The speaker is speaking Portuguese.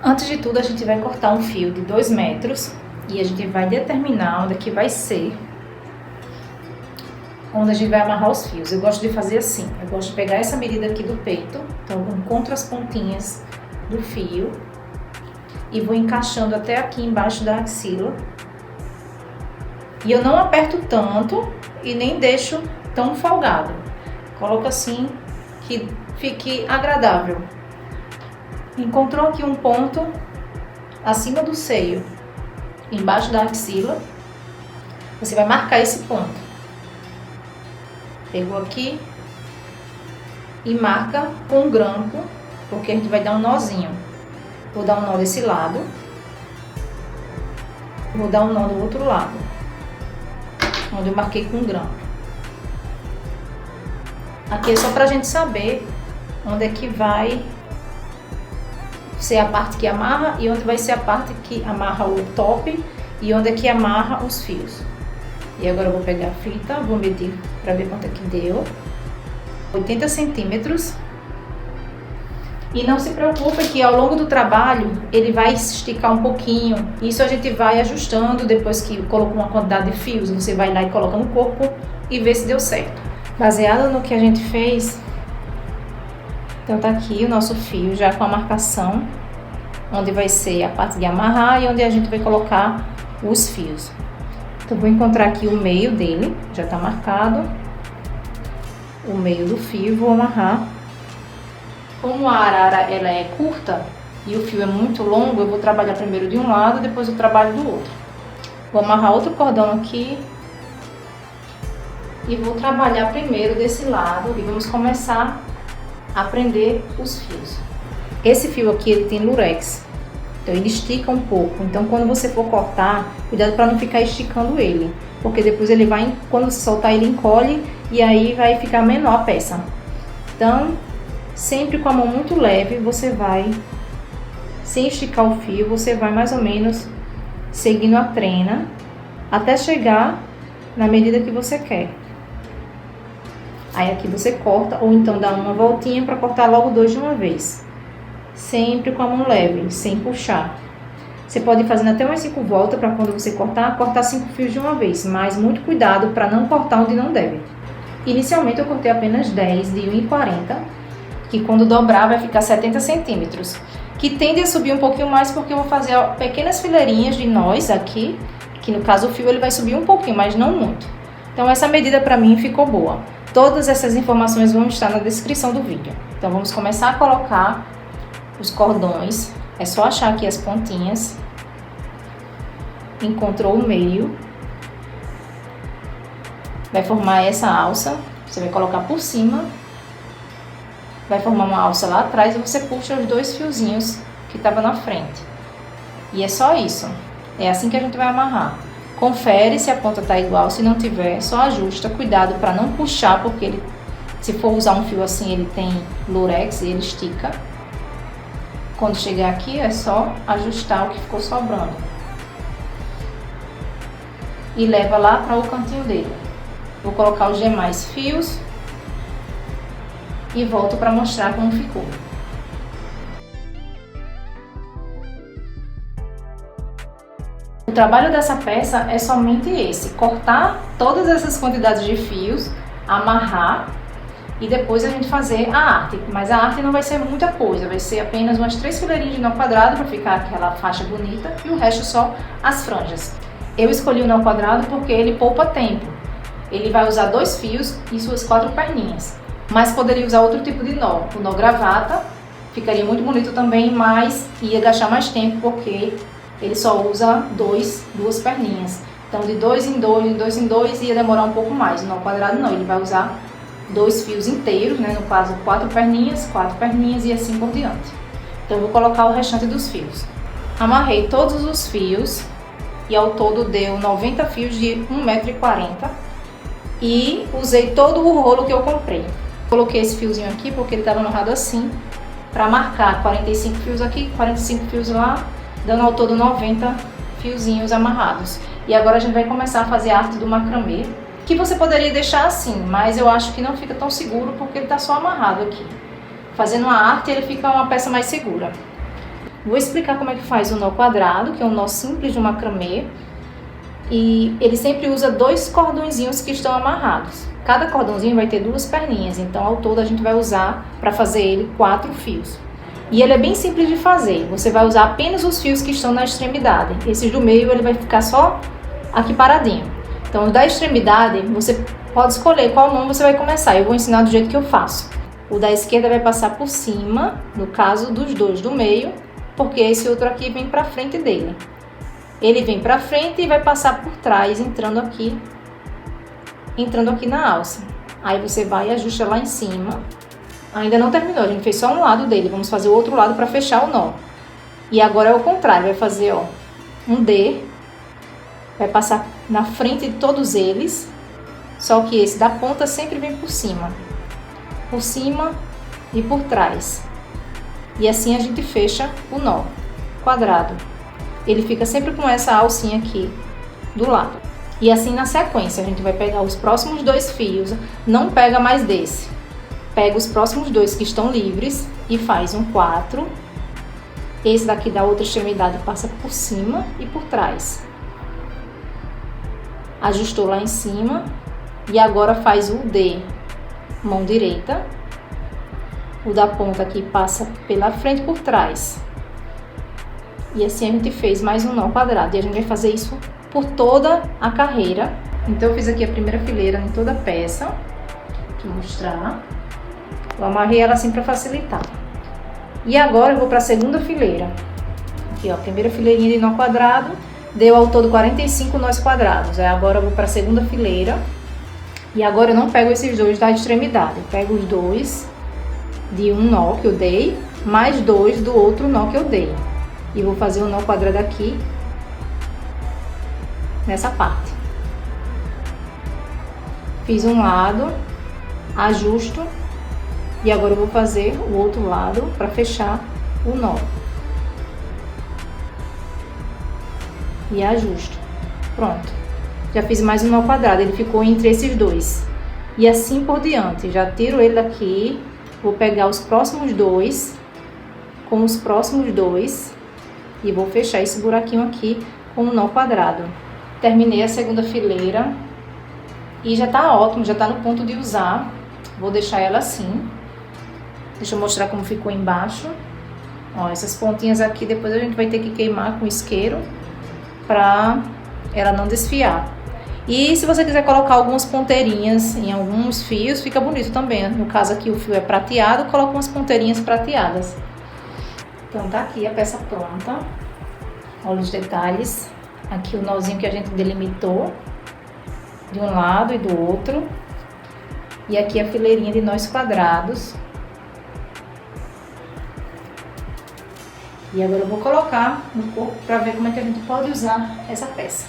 Antes de tudo, a gente vai cortar um fio de 2 metros e a gente vai determinar onde é que vai ser, onde a gente vai amarrar os fios. Eu gosto de fazer assim, eu gosto de pegar essa medida aqui do peito, então eu encontro as pontinhas do fio e vou encaixando até aqui embaixo da axila. E eu não aperto tanto e nem deixo tão folgado. Coloco assim que fique agradável. Encontrou aqui um ponto acima do seio, embaixo da axila, você vai marcar esse ponto. Pegou aqui e marca com um grampo, porque a gente vai dar um nozinho. Vou dar um nó desse lado, vou dar um nó do outro lado, onde eu marquei com um grampo. Aqui é só pra gente saber onde é que vai ser a parte que amarra e onde vai ser a parte que amarra o top e onde é que amarra os fios. E agora eu vou pegar a fita, vou medir para ver quanto é que deu. 80 centímetros. E não se preocupe que ao longo do trabalho ele vai esticar um pouquinho. Isso a gente vai ajustando depois que colocou uma quantidade de fios. Você vai lá e coloca no corpo e vê se deu certo. Baseado no que a gente fez, então tá aqui o nosso fio já com a marcação, onde vai ser a parte de amarrar e onde a gente vai colocar os fios. Então vou encontrar aqui o meio dele, já tá marcado, o meio do fio, vou amarrar. Como a arara ela é curta e o fio é muito longo, eu vou trabalhar primeiro de um lado, depois eu trabalho do outro. Vou amarrar outro cordão aqui e vou trabalhar primeiro desse lado e vamos começar a prender os fios. Esse fio aqui ele tem lurex, então ele estica um pouco, então quando você for cortar, cuidado para não ficar esticando ele, porque depois ele vai, quando você soltar ele encolhe e aí vai ficar menor a peça. Então sempre com a mão muito leve, você vai, sem esticar o fio, você vai mais ou menos seguindo a trena até chegar na medida que você quer. Aí aqui você corta, ou então dá uma voltinha para cortar logo dois de uma vez. Sempre com a mão leve, sem puxar. Você pode ir fazendo até umas 5 voltas para quando você cortar 5 fios de uma vez. Mas muito cuidado para não cortar onde não deve. Inicialmente eu cortei apenas 10 de 1,40, que quando dobrar vai ficar 70 centímetros. Que tende a subir um pouquinho mais porque eu vou fazer pequenas fileirinhas de nós aqui, que no caso o fio ele vai subir um pouquinho, mas não muito. Então essa medida para mim ficou boa. Todas essas informações vão estar na descrição do vídeo. Então vamos começar a colocar os cordões. É só achar aqui as pontinhas. Encontrou o meio. Vai formar essa alça. Você vai colocar por cima. Vai formar uma alça lá atrás e você puxa os 2 fiozinhos que estavam na frente. E é só isso. É assim que a gente vai amarrar. Confere se a ponta tá igual, se não tiver, só ajusta. Cuidado para não puxar, porque ele, se for usar um fio assim, ele tem lurex e ele estica. Quando chegar aqui, é só ajustar o que ficou sobrando. E leva lá para o cantinho dele. Vou colocar os demais fios e volto para mostrar como ficou. O trabalho dessa peça é somente esse, cortar todas essas quantidades de fios, amarrar e depois a gente fazer a arte. Mas a arte não vai ser muita coisa, vai ser apenas umas 3 fileirinhas de nó quadrado para ficar aquela faixa bonita e o resto só as franjas. Eu escolhi o nó quadrado porque ele poupa tempo. Ele vai usar 2 fios e suas 4 perninhas. Mas poderia usar outro tipo de nó, o nó gravata, ficaria muito bonito também, mas ia gastar mais tempo porque ele só usa 2 perninhas. Então de 2 em 2, de 2 em 2 ia demorar um pouco mais. No quadrado não, ele vai usar 2 fios inteiros, né? No caso 4 perninhas e assim por diante. Então eu vou colocar o restante dos fios. Amarrei todos os fios e ao todo deu 90 fios de 1,40 m e usei todo o rolo que eu comprei. Coloquei esse fiozinho aqui porque ele estava amarrado assim, para marcar 45 fios aqui, 45 fios lá, dando ao todo 90 fiozinhos amarrados. E agora a gente vai começar a fazer a arte do macramê, que você poderia deixar assim, mas eu acho que não fica tão seguro porque ele está só amarrado aqui. Fazendo a arte ele fica uma peça mais segura. Vou explicar como é que faz o nó quadrado, que é um nó simples de macramê. E ele sempre usa 2 cordõezinhos que estão amarrados. Cada cordãozinho vai ter 2 perninhas, então ao todo a gente vai usar para fazer ele 4 fios. E ele é bem simples de fazer, você vai usar apenas os fios que estão na extremidade. Esse do meio ele vai ficar só aqui paradinho. Então o da extremidade você pode escolher qual mão você vai começar, eu vou ensinar do jeito que eu faço. O da esquerda vai passar por cima, no caso dos 2 do meio, porque esse outro aqui vem para frente dele. Ele vem para frente e vai passar por trás, entrando aqui na alça. Aí você vai e ajusta lá em cima. Ainda não terminou, a gente fez só um lado dele, vamos fazer o outro lado para fechar o nó. E agora é o contrário, vai fazer, ó, um D, vai passar na frente de todos eles, só que esse da ponta sempre vem por cima e por trás. E assim a gente fecha o nó quadrado. Ele fica sempre com essa alcinha aqui do lado. E assim na sequência, a gente vai pegar os próximos 2 fios, não pega mais desse. Pega os próximos 2 que estão livres e faz um 4. Esse daqui da outra extremidade passa por cima e por trás. Ajustou lá em cima e agora faz o D, mão direita. O da ponta aqui passa pela frente e por trás. E assim a gente fez mais um nó quadrado. E a gente vai fazer isso por toda a carreira. Então eu fiz aqui a primeira fileira em toda a peça. Vou mostrar. Eu amarrei ela assim para facilitar. E agora eu vou para a segunda fileira. Aqui ó, a primeira fileirinha de nó quadrado. Deu ao todo 45 nós quadrados. Aí agora eu vou para a segunda fileira. E agora eu não pego esses 2 da extremidade. Eu pego os 2 de um nó que eu dei, mais 2 do outro nó que eu dei. E vou fazer um nó quadrado aqui, nessa parte. Fiz um lado, ajusto, e agora eu vou fazer o outro lado para fechar o nó. E ajusto. Pronto. Já fiz mais um nó quadrado, ele ficou entre esses 2. E assim por diante, já tiro ele daqui, vou pegar os próximos 2, com os próximos 2, e vou fechar esse buraquinho aqui com um nó quadrado. Terminei a segunda fileira e já tá ótimo, já tá no ponto de usar. Vou deixar ela assim. Deixa eu mostrar como ficou embaixo. Ó, essas pontinhas aqui depois a gente vai ter que queimar com isqueiro pra ela não desfiar. E se você quiser colocar algumas ponteirinhas em alguns fios, fica bonito também. No caso aqui o fio é prateado, coloca umas ponteirinhas prateadas. Então tá aqui a peça pronta. Olha os detalhes. Aqui o nozinho que a gente delimitou de um lado e do outro. E aqui a fileirinha de nós quadrados. E agora eu vou colocar no corpo para ver como é que a gente pode usar essa peça.